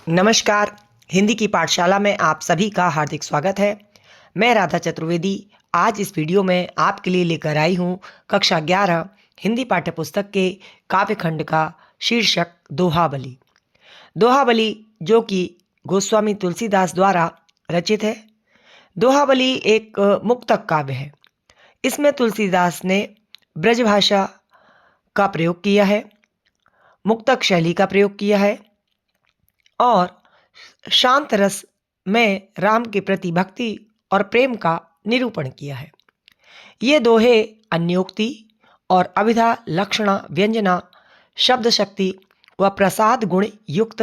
नमस्कार। हिंदी की पाठशाला में आप सभी का हार्दिक स्वागत है। मैं राधा चतुर्वेदी आज इस वीडियो में आपके लिए लेकर आई हूँ कक्षा 11 हिंदी पाठ्यपुस्तक के काव्यखंड का शीर्षक दोहाबली। दोहाबली जो कि गोस्वामी तुलसीदास द्वारा रचित है। दोहाबली एक मुक्तक काव्य है। इसमें तुलसीदास ने ब्रजभाषा का प्रयोग किया है, मुक्तक शैली का प्रयोग किया है और शांत रस में राम के प्रति भक्ति और प्रेम का निरूपण किया है। ये दोहे अन्योक्ति और अभिधा लक्षणा व्यंजना शब्द शक्ति व प्रसाद गुण युक्त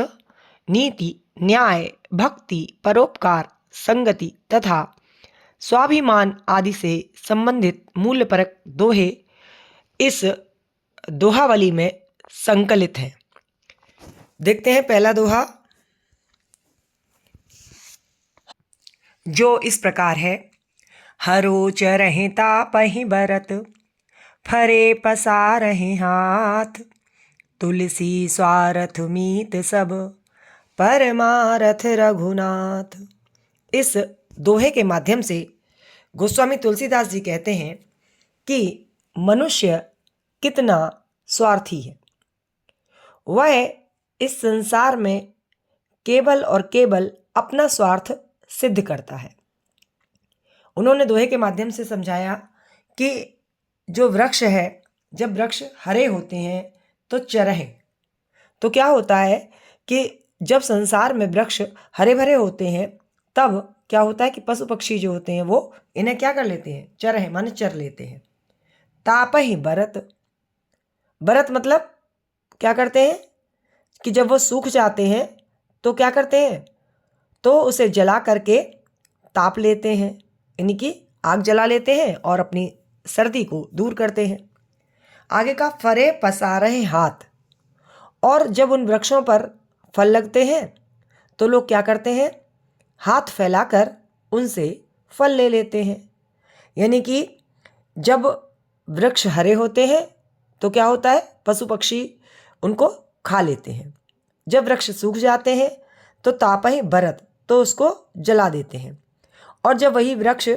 नीति न्याय भक्ति परोपकार संगति तथा स्वाभिमान आदि से संबंधित मूल्यपरक दोहे इस दोहावली में संकलित हैं। देखते हैं पहला दोहा, जो इस प्रकार है। हरो चरहि तापहि बरत, फरे पसारहि हाथ, तुलसी स्वारथ मीत सब, परमारथ रघुनाथ। इस दोहे के माध्यम से गोस्वामी तुलसीदास जी कहते हैं कि मनुष्य कितना स्वार्थी है। वह इस संसार में केवल और केवल अपना स्वार्थ सिद्ध करता है। उन्होंने दोहे के माध्यम से समझाया कि जो वृक्ष है, जब वृक्ष हरे होते हैं तो चरहे, तो क्या होता है कि जब संसार में वृक्ष हरे भरे होते हैं तब क्या होता है कि पशु पक्षी जो होते हैं वो इन्हें क्या कर लेते हैं, चरहे माने चर लेते हैं। तापहि बरत, बरत मतलब क्या करते हैं कि जब वो सूख जाते हैं तो क्या करते हैं, तो उसे जला करके ताप लेते हैं, यानी कि आग जला लेते हैं और अपनी सर्दी को दूर करते हैं। आगे का फरे पसारे हाथ, और जब उन वृक्षों पर फल लगते हैं तो लोग क्या करते हैं, हाथ फैलाकर उनसे फल ले लेते हैं। यानी कि जब वृक्ष हरे होते हैं तो क्या होता है, पशु पक्षी उनको खा लेते हैं। जब वृक्ष सूख जाते हैं तो तापहि बरत, तो उसको जला देते हैं। और जब वही वृक्ष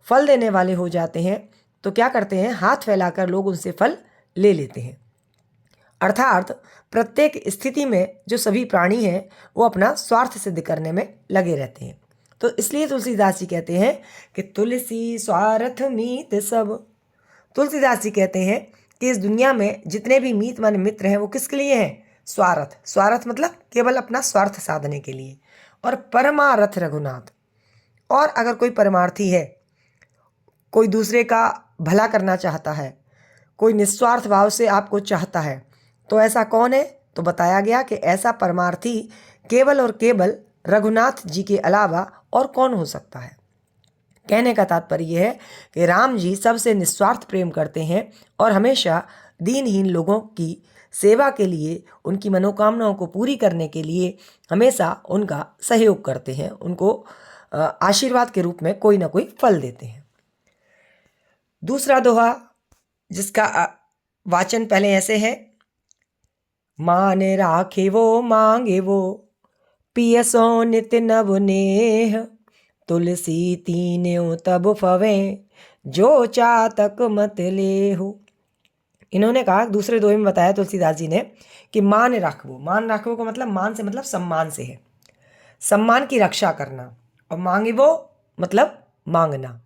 फल देने वाले हो जाते हैं तो क्या करते हैं, हाथ फैलाकर लोग उनसे फल ले लेते हैं। अर्थात प्रत्येक स्थिति में जो सभी प्राणी हैं वो अपना स्वार्थ सिद्ध करने में लगे रहते हैं। तो इसलिए तुलसीदास जी कहते हैं कि तुलसी स्वार्थ मीत सब। तुलसीदास जी कहते हैं कि इस दुनिया में जितने भी मीत माने मित्र हैं वो किसके लिए हैं, स्वार्थ। स्वार्थ मतलब केवल अपना स्वार्थ साधने के लिए। और परमारथ रघुनाथ, और अगर कोई परमार्थी है, कोई दूसरे का भला करना चाहता है, कोई निस्वार्थ भाव से आपको चाहता है, तो ऐसा कौन है, तो बताया गया कि ऐसा परमार्थी केवल और केवल रघुनाथ जी के अलावा और कौन हो सकता है। कहने का तात्पर्य यह है कि राम जी सबसे निस्वार्थ प्रेम करते हैं और हमेशा दीनहीन लोगों की सेवा के लिए, उनकी मनोकामनाओं को पूरी करने के लिए हमेशा उनका सहयोग करते हैं, उनको आशीर्वाद के रूप में कोई ना कोई फल देते हैं। दूसरा दोहा जिसका वाचन पहले ऐसे है, मान राखे वो मांगे वो, पियसो नित नव नेह, तुलसी तीन्यों तब फवे, जो चातक मत लेहु। इन्होंने कहा, दूसरे दोहे में बताया तुलसीदास जी ने कि मान राखवो, मान राखवो का मतलब मान से मतलब सम्मान से है, सम्मान की रक्षा करना। और मांगे वो मतलब मांगना।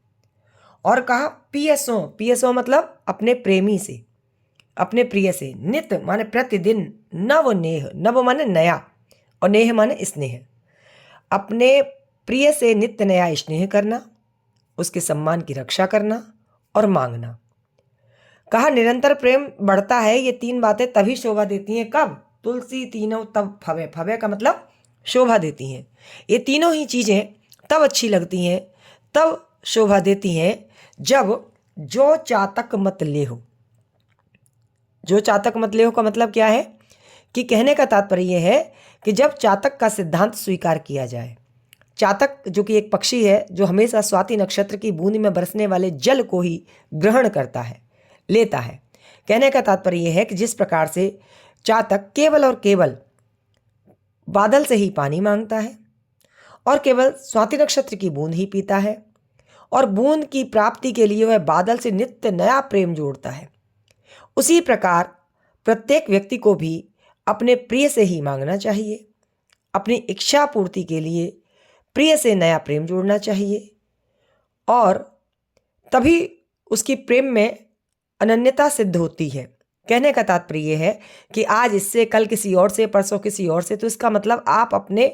और कहा पियसो, पियसो मतलब अपने प्रेमी से, अपने प्रिय से, नित माने प्रतिदिन, नव नेह, नव माने नया और नेह माने स्नेह, अपने प्रिय से नित्य नया स्नेह करना, उसके सम्मान की रक्षा करना और मांगना। कहा निरंतर प्रेम बढ़ता है, ये तीन बातें तभी शोभा देती हैं, कब, तुलसी तीनों तब फवे, फवे का मतलब शोभा देती हैं। ये तीनों ही चीज़ें तब अच्छी लगती हैं, तब शोभा देती हैं जब जो चातक मत ले हो। जो चातक मत ले हो का मतलब क्या है कि कहने का तात्पर्य यह है कि जब चातक का सिद्धांत स्वीकार किया जाए। चातक जो कि एक पक्षी है जो हमेशा स्वाति नक्षत्र की बूंद में बरसने वाले जल को ही ग्रहण करता है, लेता है। कहने का तात्पर्य यह है कि जिस प्रकार से चातक केवल और केवल बादल से ही पानी मांगता है और केवल स्वाति नक्षत्र की बूंद ही पीता है, और बूंद की प्राप्ति के लिए वह बादल से नित्य नया प्रेम जोड़ता है। उसी प्रकार प्रत्येक व्यक्ति को भी अपने प्रिय से ही मांगना चाहिए। अपनी इच्छा पूर्ति के लिए प्रिय से नया प्रेम जोड़ना चाहिए, और तभी उसकी प्रेम में अनन्यता सिद्ध होती है। कहने का तात्पर्य यह है कि आज इससे, कल किसी और से, परसों किसी और से, तो इसका मतलब आप अपने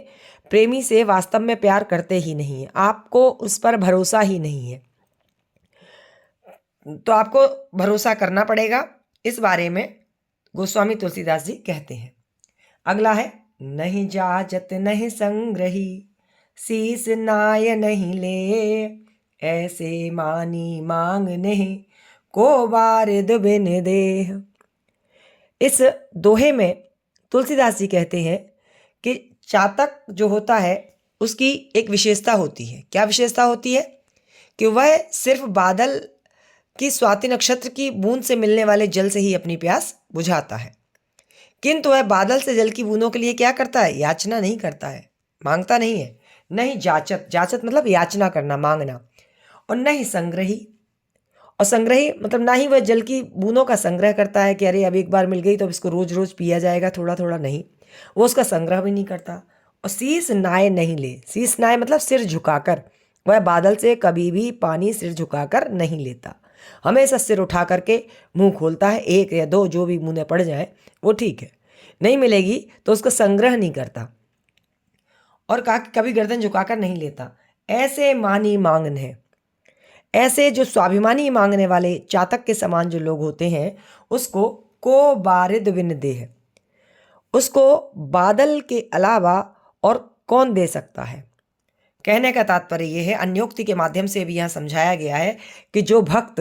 प्रेमी से वास्तव में प्यार करते ही नहीं हैं, आपको उस पर भरोसा ही नहीं है। तो आपको भरोसा करना पड़ेगा। इस बारे में गोस्वामी तुलसीदास जी कहते हैं। अगला है, नहीं जाजत नहीं संग्रही, शीस नाय नहीं ले, ऐसे मानी मांग नहीं, को बारिद बिन देह। इस दोहे में तुलसीदास जी कहते हैं कि चातक जो होता है उसकी एक विशेषता होती है। क्या विशेषता होती है? कि वह सिर्फ बादल की स्वाति नक्षत्र की बूंद से मिलने वाले जल से ही अपनी प्यास बुझाता है, किंतु वह बादल से जल की बूंदों के लिए क्या करता है? याचना नहीं करता है, मांगता नहीं है। नहीं जाचत, जाचत मतलब याचना करना, मांगना। और नहीं संग्रही, और संग्रही मतलब ना ही वह जल की बूंदों का संग्रह करता है कि अरे अब एक बार मिल गई तो अब इसको रोज रोज पिया जाएगा थोड़ा थोड़ा, नहीं, वो उसका संग्रह भी नहीं करता। और शीस नाय नहीं ले, शीस नाय मतलब सिर झुकाकर, वह बादल से कभी भी पानी सिर झुकाकर नहीं लेता, हमेशा सिर उठा करके मुंह खोलता है। एक या दो जो भी बूंदें पड़ जाए वो ठीक है, नहीं मिलेगी तो उसका संग्रह नहीं करता। और कहा कि कभी गर्दन झुकाकर नहीं लेता। ऐसे मानी मांगन है, ऐसे जो स्वाभिमानी मांगने वाले चातक के समान जो लोग होते हैं, उसको को बारिद बिन देह, उसको बादल के अलावा और कौन दे सकता है। कहने का तात्पर्य यह है, अन्योक्ति के माध्यम से भी यहाँ समझाया गया है कि जो भक्त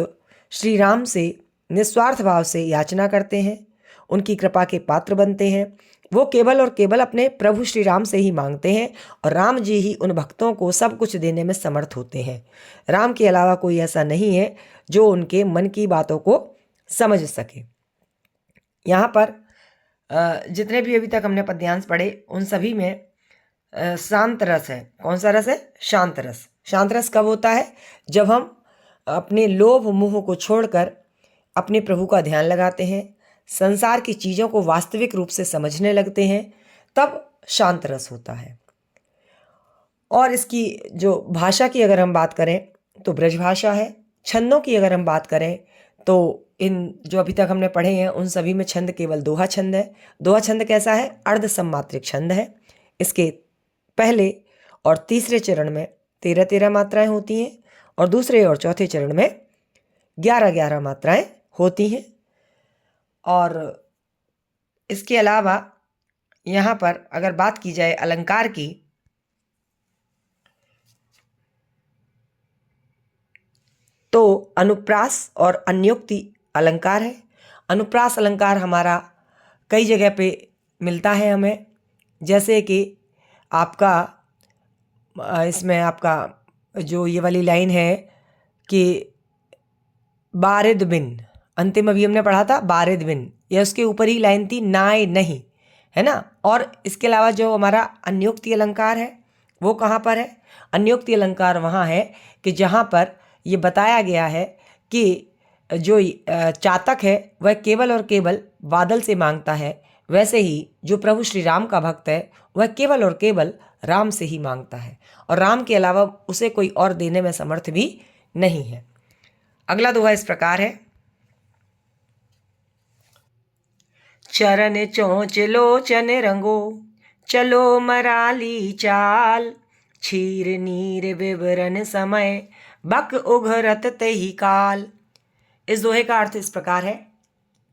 श्री राम से निस्वार्थ भाव से याचना करते हैं, उनकी कृपा के पात्र बनते हैं, वो केवल और केवल अपने प्रभु श्री राम से ही मांगते हैं, और राम जी ही उन भक्तों को सब कुछ देने में समर्थ होते हैं। राम के अलावा कोई ऐसा नहीं है जो उनके मन की बातों को समझ सके। यहाँ पर जितने भी अभी तक हमने पद्यांश पढ़े उन सभी में शांत रस है। कौन सा रस है? शांत रस। शांत रस कब होता है? जब हम अपने लोभ मोह को छोड़कर अपने प्रभु का ध्यान लगाते हैं, संसार की चीज़ों को वास्तविक रूप से समझने लगते हैं, तब शांत रस होता है। और इसकी जो भाषा की अगर हम बात करें तो ब्रज भाषा है। छंदों की अगर हम बात करें तो इन जो अभी तक हमने पढ़े हैं उन सभी में छंद केवल दोहा छंद है। दोहा छंद कैसा है? अर्ध सम्मात्रिक छंद है। इसके पहले और तीसरे चरण में 13-13 मात्राएं होती हैं, और दूसरे और चौथे चरण में 11-11 मात्राएं होती हैं। और इसके अलावा यहाँ पर अगर बात की जाए अलंकार की, तो अनुप्रास और अन्योक्ति अलंकार है। अनुप्रास अलंकार हमारा कई जगह पे मिलता है हमें, जैसे कि आपका इसमें आपका जो ये वाली लाइन है कि बारिद बिन, अंतिम अभी हमने पढ़ा था बारिद बिन, या उसके ऊपर ही लाइन थी नाय नहीं, है ना। और इसके अलावा जो हमारा अन्योक्ति अलंकार है वो कहाँ पर है? अन्योक्ति अलंकार वहाँ है कि जहाँ पर ये बताया गया है कि जो चातक है वह केवल और केवल बादल से मांगता है, वैसे ही जो प्रभु श्री राम का भक्त है वह केवल और केवल राम से ही मांगता है, और राम के अलावा उसे कोई और देने में समर्थ भी नहीं है। अगला दोहा इस प्रकार है, चरण चोंच लोचन रंगो, चलो मराली चाल, क्षीर नीर विवरण समय, बक उघरत तही काल। इस दोहे का अर्थ इस प्रकार है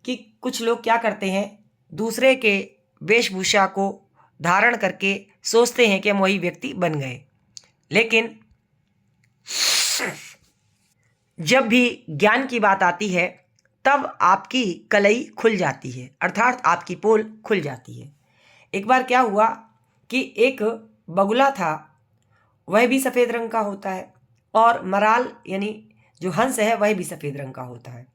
कि कुछ लोग क्या करते हैं, दूसरे के वेशभूषा को धारण करके सोचते हैं कि हम वही व्यक्ति बन गए, लेकिन जब भी ज्ञान की बात आती है तब आपकी कलई खुल जाती है, अर्थात आपकी पोल खुल जाती है। एक बार क्या हुआ कि एक बगुला था, वह भी सफ़ेद रंग का होता है, और मराल यानी जो हंस है वह भी सफ़ेद रंग का होता है।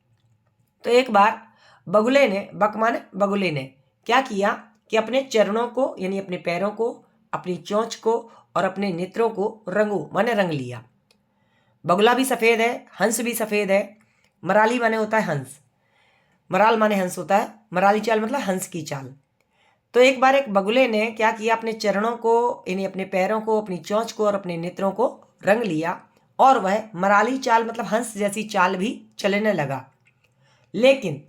तो एक बार बगुले ने, बक माने बगुले ने क्या किया कि अपने चरणों को यानी अपने पैरों को, अपनी चोंच को और अपने नेत्रों को रंगो, माने रंग लिया। बगुला भी सफ़ेद है, हंस भी सफ़ेद है। मराली माने होता है हंस, मराल माने हंस होता है, मराली चाल मतलब हंस की चाल। तो एक बार एक बगुले ने क्या किया, अपने चरणों को यानी अपने पैरों को, अपनी चोंच को और अपने नेत्रों को रंग लिया और वह मराली चाल मतलब हंस जैसी चाल भी चलने लगा। लेकिन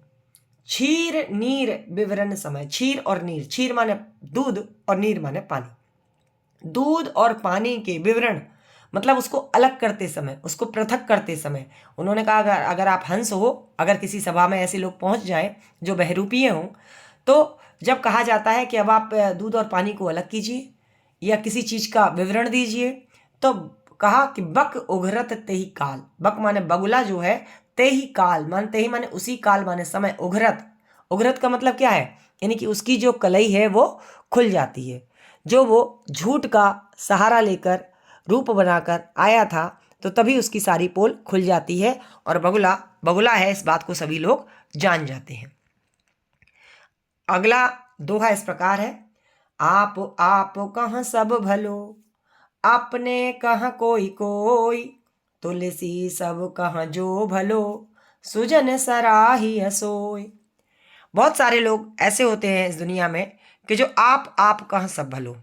क्षीर नीर विवरण समय, क्षीर और नीर, क्षीर माने दूध और नीर माने पानी, दूध और पानी के विवरण मतलब उसको अलग करते समय, उसको पृथक करते समय उन्होंने कहा अगर आप हंस हो, अगर किसी सभा में ऐसे लोग पहुंच जाएं जो बहरूपीय हों, तो जब कहा जाता है कि अब आप दूध और पानी को अलग कीजिए या किसी चीज़ का विवरण दीजिए, तो कहा कि बक उघरत तेही काल, बक माने बगुला जो है, तेही काल माने, तेही माने उसी काल माने समय, उघरत, उघरत का मतलब क्या है, यानी कि उसकी जो कलई है वो खुल जाती है। जो वो झूठ का सहारा लेकर रूप बनाकर आया था, तो तभी उसकी सारी पोल खुल जाती है और बगुला बगुला है, इस बात को सभी लोग जान जाते हैं। अगला दोहा इस प्रकार है, आप कहाँ सब भलो, अपने कहाँ कोई कोई, तुलसी सब कहाँ जो भलो, सुजन सराही सोई। बहुत सारे लोग ऐसे होते हैं इस दुनिया में कि जो आप कहाँ सब भलो,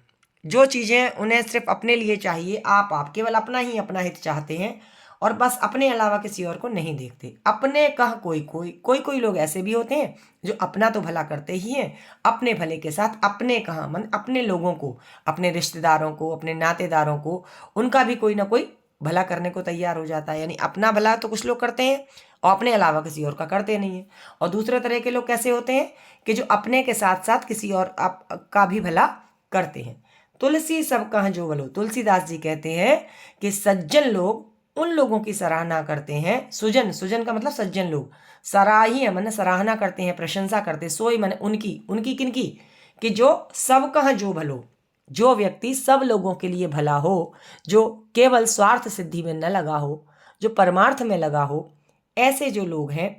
जो चीज़ें उन्हें सिर्फ अपने लिए चाहिए, आप केवल अपना ही अपना हित चाहते हैं और बस अपने अलावा किसी और को नहीं देखते। अपने कहाँ कोई कोई, कोई कोई लोग ऐसे भी होते हैं जो अपना तो भला करते ही हैं, अपने भले के साथ अपने कहाँ मन अपने लोगों को, अपने रिश्तेदारों को, अपने नातेदारों को, उनका भी कोई ना कोई भला करने को तैयार हो जाता है। यानी अपना भला तो कुछ लोग करते हैं और अपने अलावा किसी और का करते नहीं है। और दूसरे तरह के लोग कैसे होते हैं कि जो अपने के साथ साथ किसी और का भी भला करते हैं। तुलसी सब कहाँ जो भलो, तुलसीदास जी कहते हैं कि सज्जन लोग उन लोगों की सराहना करते हैं, सुजन, सुजन का मतलब सज्जन लोग, सराही मैंने सराहना करते हैं, प्रशंसा करते, सोई मैंने उनकी, उनकी किनकी, कि जो सब कहाँ जो भलो, जो व्यक्ति सब लोगों के लिए भला हो, जो केवल स्वार्थ सिद्धि में न लगा हो, जो परमार्थ में लगा हो, ऐसे जो लोग हैं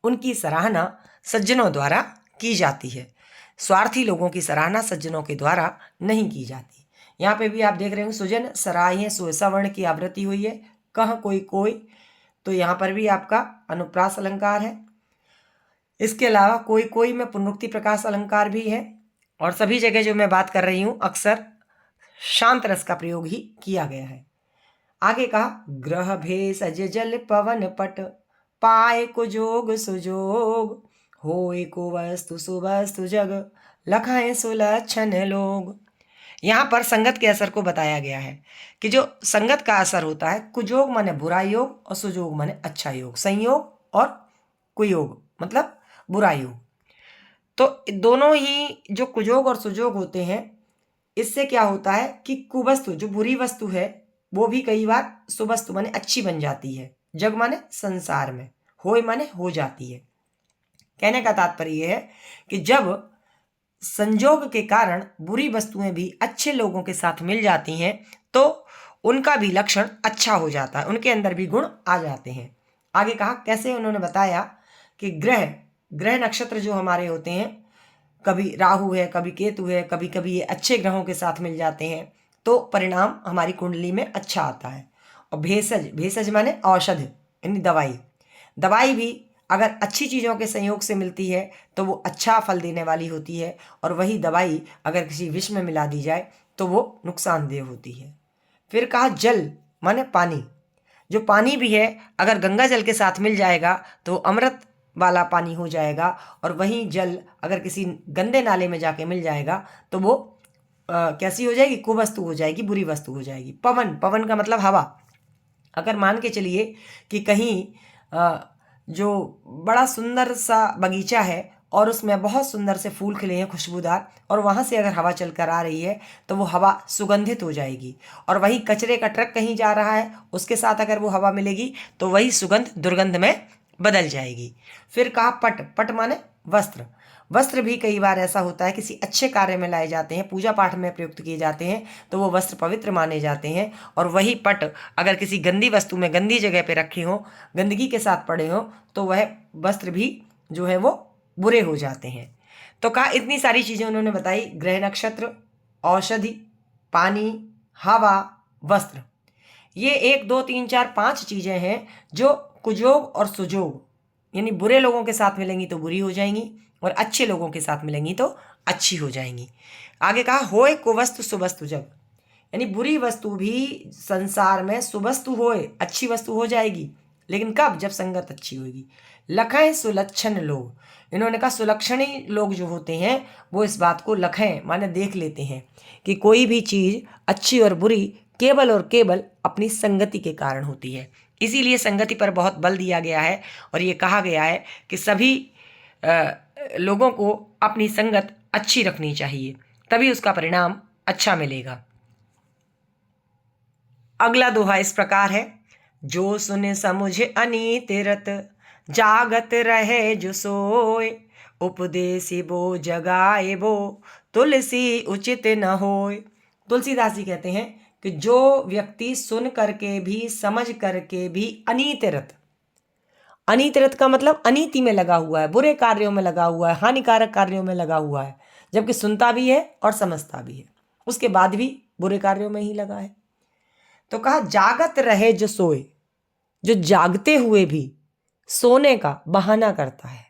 उनकी सराहना सज्जनों द्वारा की जाती है। स्वार्थी लोगों की सराहना सज्जनों के द्वारा नहीं की जाती। यहाँ पे भी आप देख रहे होंगे सुजन सराहिए, सवर्ण की आवृत्ति हुई है, कह कोई कोई, तो यहाँ पर भी आपका अनुप्रास अलंकार है। इसके अलावा कोई कोई में पुनरुक्ति प्रकाश अलंकार भी है और सभी जगह जो मैं बात कर रही हूँ अक्सर शांत रस का प्रयोग ही किया गया है। आगे कहा, ग्रह भेषज जल पवन पट, पाए को जोग सुजोग, होए को वस्तु सुवस्तु जग, लखाएं सुलक्षण लोग। यहाँ पर संगत के असर को बताया गया है कि जो संगत का असर होता है, कुजोग माने बुरा योग और सुजोग माने अच्छा योग, संयोग और कुयोग मतलब बुरा योग। तो दोनों ही जो कुजोग और सुजोग होते हैं, इससे क्या होता है कि कुवस्तु जो बुरी वस्तु है वो भी कई बार सुवस्तु माने अच्छी बन जाती है, जग माने संसार में, होए माने हो जाती है। कहने का तात्पर्य है कि जब संजोग के कारण बुरी वस्तुएं भी अच्छे लोगों के साथ मिल जाती हैं तो उनका भी लक्षण अच्छा हो जाता है, उनके अंदर भी गुण आ जाते हैं। आगे कहा कैसे, उन्होंने बताया कि ग्रह ग्रह नक्षत्र जो हमारे होते हैं, कभी राहु है, कभी केतु है, कभी कभी ये अच्छे ग्रहों के साथ मिल जाते हैं तो परिणाम हमारी कुंडली में अच्छा आता है। और भेषज, भेषज माने औषध यानी दवाई, दवाई भी अगर अच्छी चीज़ों के संयोग से मिलती है तो वो अच्छा फल देने वाली होती है, और वही दवाई अगर किसी विष में मिला दी जाए तो वो नुकसानदेह होती है। फिर कहा जल माने पानी, जो पानी भी है अगर गंगा जल के साथ मिल जाएगा तो अमृत वाला पानी हो जाएगा, और वहीं जल अगर किसी गंदे नाले में जाके मिल जाएगा तो वो कैसी हो जाएगी, कुवस्तु हो जाएगी, बुरी वस्तु हो जाएगी। पवन, पवन का मतलब हवा। अगर मान के चलिए कि कहीं जो बड़ा सुंदर सा बगीचा है और उसमें बहुत सुंदर से फूल खिले हैं खुशबूदार, और वहाँ से अगर हवा चल कर आ रही है तो वो हवा सुगंधित हो जाएगी, और वहीं कचरे का ट्रक कहीं जा रहा है उसके साथ अगर वो हवा मिलेगी तो वही सुगंध दुर्गंध में बदल जाएगी। फिर कहा पट, पट माने वस्त्र, वस्त्र भी कई बार ऐसा होता है किसी अच्छे कार्य में लाए जाते हैं, पूजा पाठ में प्रयुक्त किए जाते हैं तो वो वस्त्र पवित्र माने जाते हैं, और वही पट अगर किसी गंदी वस्तु में गंदी जगह पे रखे हों, गंदगी के साथ पड़े हों तो वह वस्त्र भी जो है वो बुरे हो जाते हैं। तो कहा इतनी सारी चीजें उन्होंने बताई, ग्रह नक्षत्र, औषधि, पानी, हवा, वस्त्र, ये 1 2 3 4 5 चीजें हैं जो कुयोग और सुयोग, यानी बुरे लोगों के साथ मिलेंगी तो बुरी हो जाएंगी और अच्छे लोगों के साथ मिलेंगी तो अच्छी हो जाएंगी। आगे कहा होए कुवस्तु सुवस्तु जग, यानी बुरी वस्तु भी संसार में सुवस्तु होए, अच्छी वस्तु हो जाएगी, लेकिन कब? जब संगत अच्छी होगी। लखें सुलक्षण लोग, इन्होंने कहा सुलक्षणी लोग जो होते हैं वो इस बात को लखें माने देख लेते हैं कि कोई भी चीज अच्छी और बुरी केवल और केवल अपनी संगति के कारण होती है। इसीलिए संगति पर बहुत बल दिया गया है और ये कहा गया है कि सभी लोगों को अपनी संगत अच्छी रखनी चाहिए, तभी उसका परिणाम अच्छा मिलेगा। अगला दोहा इस प्रकार है, जो सुन समुझ अनीत रत, जागत रहे जो सोए, उपदेसी बो जगाए बो, तुलसी उचित न होए। तुलसीदास जी कहते हैं कि जो व्यक्ति सुन करके भी समझ करके भी अनीत रत, अनीत रत का मतलब अनीति में लगा हुआ है, बुरे कार्यों में लगा हुआ है, हानिकारक कार्यों में लगा हुआ है, जबकि सुनता भी है और समझता भी है, उसके बाद भी बुरे कार्यों में ही लगा है। तो कहा जागत रहे जो सोए, जो जागते हुए भी सोने का बहाना करता है,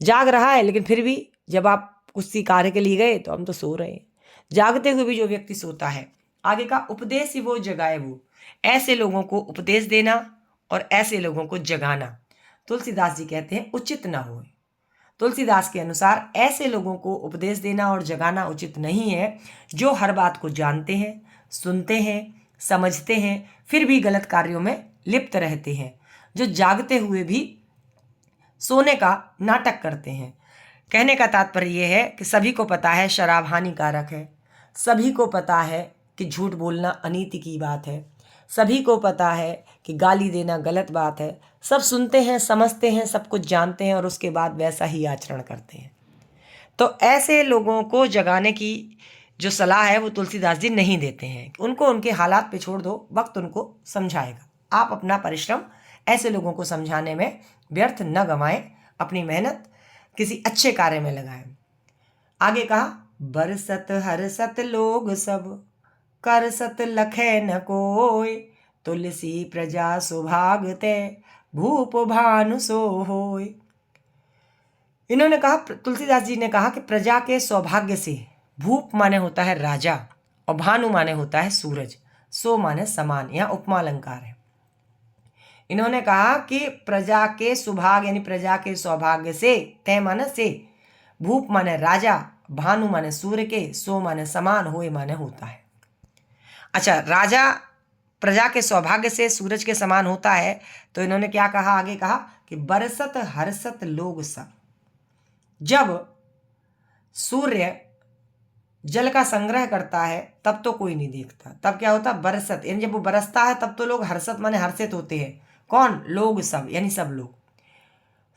जाग रहा है लेकिन फिर भी जब आप किसी कार्य के लिए गए तो हम तो सो रहे हैं, जागते हुए भी जो व्यक्ति सोता है। आगे का उपदेश ही वो जगाए वो, ऐसे लोगों को उपदेश देना और ऐसे लोगों को जगाना तुलसीदास जी कहते हैं उचित ना हो। तुलसीदास के अनुसार ऐसे लोगों को उपदेश देना और जगाना उचित नहीं है जो हर बात को जानते हैं, सुनते हैं, समझते हैं, फिर भी गलत कार्यों में लिप्त रहते हैं, जो जागते हुए भी सोने का नाटक करते हैं। कहने का तात्पर्य यह है कि सभी को पता है शराब हानिकारक है, सभी को पता है कि झूठ बोलना अनीति की बात है, सभी को पता है कि गाली देना गलत बात है, सब सुनते हैं, समझते हैं, सब कुछ जानते हैं और उसके बाद वैसा ही आचरण करते हैं। तो ऐसे लोगों को जगाने की जो सलाह है वो तुलसीदास जी नहीं देते हैं, उनको उनके हालात पे छोड़ दो, वक्त उनको समझाएगा। आप अपना परिश्रम ऐसे लोगों को समझाने में व्यर्थ न गंवाएं, अपनी मेहनत किसी अच्छे कार्य में लगाएं। आगे कहा बरसत हरसत लोग सब, करसत लखे न कोय, तुलसी प्रजा सुभागते, भूप भानु सो होय। इन्होंने कहा, तुलसीदास जी ने कहा कि प्रजा के सौभाग्य से, भूप माने होता है राजा और भानु माने होता है सूरज, सो माने समान, यहां उपमा अलंकार है। इन्होंने कहा कि प्रजा के सुभाग यानी प्रजा के सौभाग्य से, तय माने से, भूप माने राजा, भानु माने सूर्य के, सो माने समान, होए माने होता है। अच्छा, राजा प्रजा के सौभाग्य से सूरज के समान होता है, तो इन्होंने क्या कहा? आगे कहा कि बरसत हरसत लोग सब, जब सूर्य जल का संग्रह करता है तब तो कोई नहीं देखता, तब क्या होता? बरसत, यानी जब वो बरसता है तब तो लोग हर्षत माने हर्षित होते हैं। कौन? लोग सब, यानी सब लोग।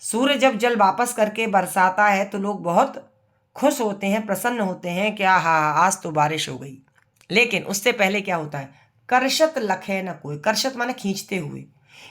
सूर्य जब जल वापस करके बरसाता है तो लोग बहुत खुश होते हैं, प्रसन्न होते हैं, क्या हा आज तो बारिश हो गई। लेकिन उससे पहले क्या होता है? कर्षत लखे न कोई, कर्षत माने खींचते हुए,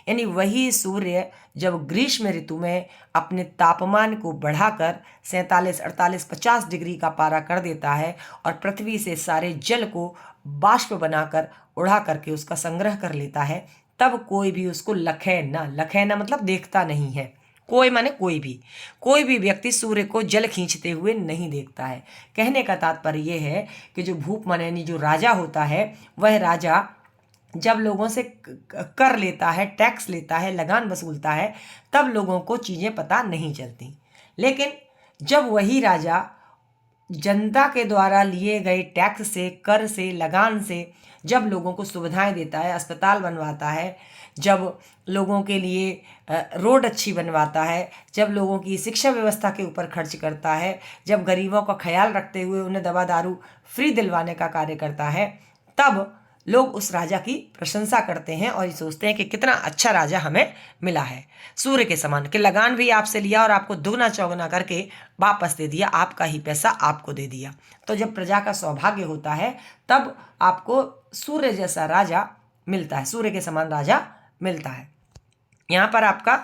यानी वही सूर्य जब ग्रीष्म ऋतु में अपने तापमान को बढ़ाकर 47, 48, 50 डिग्री का पारा कर देता है और पृथ्वी से सारे जल को बाष्प बनाकर उड़ा करके उसका संग्रह कर लेता है, तब कोई भी उसको लखे ना मतलब देखता नहीं है। कोई माने कोई भी व्यक्ति सूर्य को जल खींचते हुए नहीं देखता है। कहने का तात्पर्य यह है कि जो भूप माने यानी जो राजा होता है, वह राजा जब लोगों से कर लेता है, टैक्स लेता है, लगान वसूलता है, तब लोगों को चीज़ें पता नहीं चलती। लेकिन जब वही राजा जनता के द्वारा लिए गए टैक्स से, कर से, लगान से जब लोगों को सुविधाएं देता है, अस्पताल बनवाता है, जब लोगों के लिए रोड अच्छी बनवाता है, जब लोगों की शिक्षा व्यवस्था के ऊपर खर्च करता है, जब गरीबों का ख्याल रखते हुए उन्हें दवा दारू फ्री दिलवाने का कार्य करता है, तब लोग उस राजा की प्रशंसा करते हैं और ये सोचते हैं कि कितना अच्छा राजा हमें मिला है। सूर्य के समान कि लगान भी आपसे लिया और आपको दुगना चौगुना करके वापस दे दिया, आपका ही पैसा आपको दे दिया। तो जब प्रजा का सौभाग्य होता है तब आपको सूर्य जैसा राजा मिलता है, सूर्य के समान राजा मिलता है। यहाँ पर आपका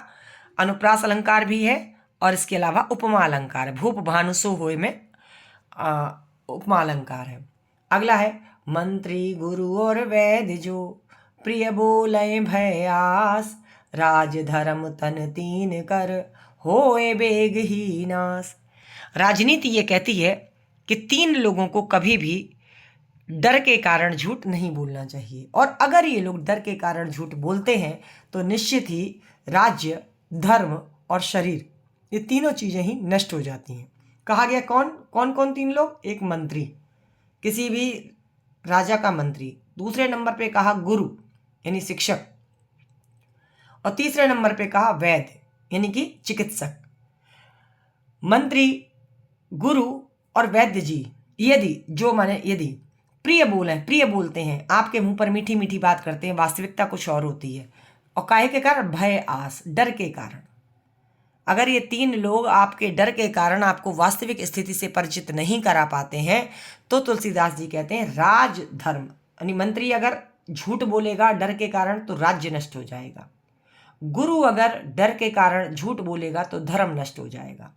अनुप्रास अलंकार भी है और इसके अलावा उपमा अलंकार है। भूप भानु सो होय में उपमा अलंकार है। अगला है मंत्री गुरु और वैद्य जो प्रिय बोले भय आस, राज धर्म तन तीन कर होए बेग ही नास। राजनीति ये कहती है कि 3 लोगों को कभी भी डर के कारण झूठ नहीं बोलना चाहिए, और अगर ये लोग डर के कारण झूठ बोलते हैं तो निश्चित ही राज्य, धर्म और शरीर, ये तीनों चीजें ही नष्ट हो जाती हैं। कहा गया कौन कौन कौन 3 लोग? एक मंत्री, किसी भी राजा का मंत्री। दूसरे नंबर पे कहा गुरु यानी शिक्षक, और तीसरे नंबर पे कहा वैद्य यानी कि चिकित्सक। मंत्री, गुरु और वैद्य जी यदि प्रिय बोलते हैं, आपके मुंह पर मीठी मीठी बात करते हैं, वास्तविकता कुछ और होती है, और काहे के कारण? भय आस, डर के कारण। अगर ये 3 लोग आपके डर के कारण आपको वास्तविक स्थिति से परिचित नहीं करा पाते हैं तो तुलसीदास जी कहते हैं राज धर्म, यानी मंत्री अगर झूठ बोलेगा डर के कारण तो राज्य नष्ट हो जाएगा। गुरु अगर डर के कारण झूठ बोलेगा तो धर्म नष्ट हो जाएगा।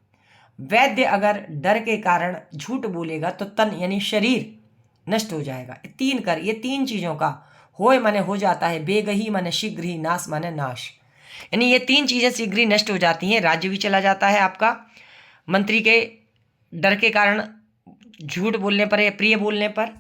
वैद्य अगर डर के कारण झूठ बोलेगा तो तन यानी शरीर नष्ट हो जाएगा। ये 3 चीजों का होय माने हो जाता है, बेगही माने शीघ्र ही, नाश माने नाश, यानी ये 3 चीजें शीघ्र ही नष्ट हो जाती हैं। राज्य भी चला जाता है आपका मंत्री के डर के कारण झूठ बोलने पर या प्रिय बोलने पर,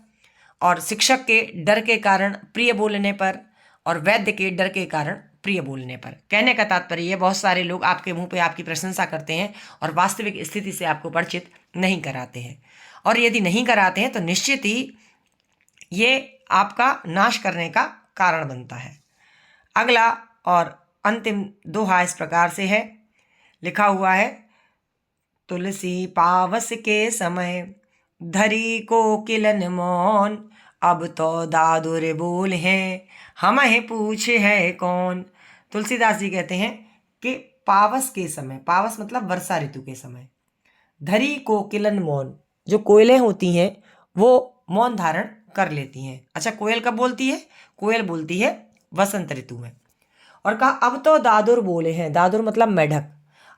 और शिक्षक के डर के कारण प्रिय बोलने पर, और वैद्य के डर के कारण प्रिय बोलने पर। कहने का तात्पर्य बहुत सारे लोग आपके मुंह पे आपकी प्रशंसा करते हैं और वास्तविक स्थिति से आपको परिचित नहीं कराते हैं, और यदि नहीं कराते हैं तो निश्चित ही ये आपका नाश करने का कारण बनता है। अगला और अंतिम दोहा इस प्रकार से है, लिखा हुआ है तुलसी पावस के समय धरी कोकिलन मौन, अब तो दादुर बोल हैं हमें पूछे है कौन। तुलसीदास जी कहते हैं कि पावस के समय, पावस मतलब वर्षा ऋतु के समय, धरी कोकिलन मौन, जो कोयलें होती हैं वो मौन धारण कर लेती हैं। अच्छा, कोयल कब बोलती है? कोयल बोलती है वसंत ऋतु में। और कहा अब तो दादुर बोले हैं, दादुर मतलब मेढक,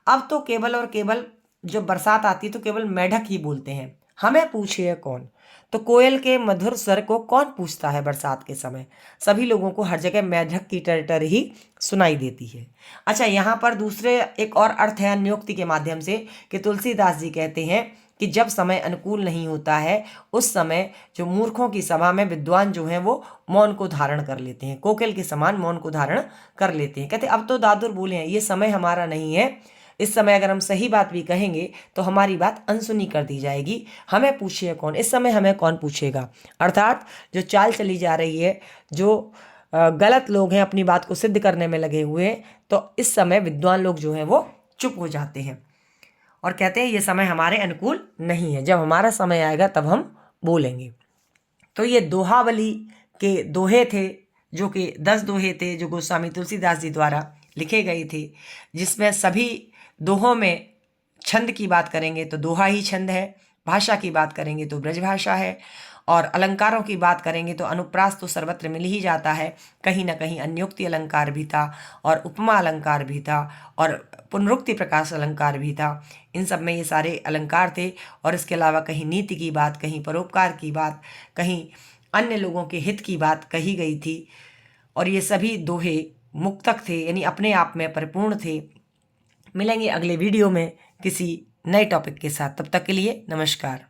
अब तो केवल और केवल जब बरसात आती है तो केवल मेढक ही बोलते हैं, हमें पूछे है कौन। तो कोयल के मधुर स्वर को कौन पूछता है बरसात के समय? सभी लोगों को हर जगह मेढक की टर ही सुनाई देती है। अच्छा, यहाँ पर दूसरे एक और अर्थ है अन्योक्ति के माध्यम से कि तुलसीदास जी कहते हैं कि जब समय अनुकूल नहीं होता है उस समय जो मूर्खों की सभा में विद्वान जो हैं वो मौन को धारण कर लेते हैं, कोकिल के समान मौन को धारण कर लेते हैं। कहते अब तो दादुर बोले हैं, ये समय हमारा नहीं है, इस समय अगर हम सही बात भी कहेंगे तो हमारी बात अनसुनी कर दी जाएगी, हमें पूछिए कौन, इस समय हमें कौन पूछेगा। अर्थात जो चाल चली जा रही है, जो गलत लोग हैं अपनी बात को सिद्ध करने में लगे हुए हैं, तो इस समय विद्वान लोग जो हैं वो चुप हो जाते हैं और कहते हैं ये समय हमारे अनुकूल नहीं है, जब हमारा समय आएगा तब हम बोलेंगे। तो ये दोहावली के दोहे थे, जो कि 10 दोहे थे जो गोस्वामी तुलसीदास जी द्वारा लिखे गए थे, जिसमें सभी दोहों में छंद की बात करेंगे तो दोहा ही छंद है, भाषा की बात करेंगे तो ब्रजभाषा है, और अलंकारों की बात करेंगे तो अनुप्रास तो सर्वत्र मिल ही जाता है, कहीं ना कहीं अन्योक्ति अलंकार भी था और उपमा अलंकार भी था और पुनरुक्ति प्रकाश अलंकार भी था। इन सब में ये सारे अलंकार थे, और इसके अलावा कहीं नीति की बात, कहीं परोपकार की बात, कहीं अन्य लोगों के हित की बात कही गई थी, और ये सभी दोहे मुक्तक थे, यानी अपने आप में परिपूर्ण थे। मिलेंगे अगले वीडियो में किसी नए टॉपिक के साथ, तब तक के लिए नमस्कार।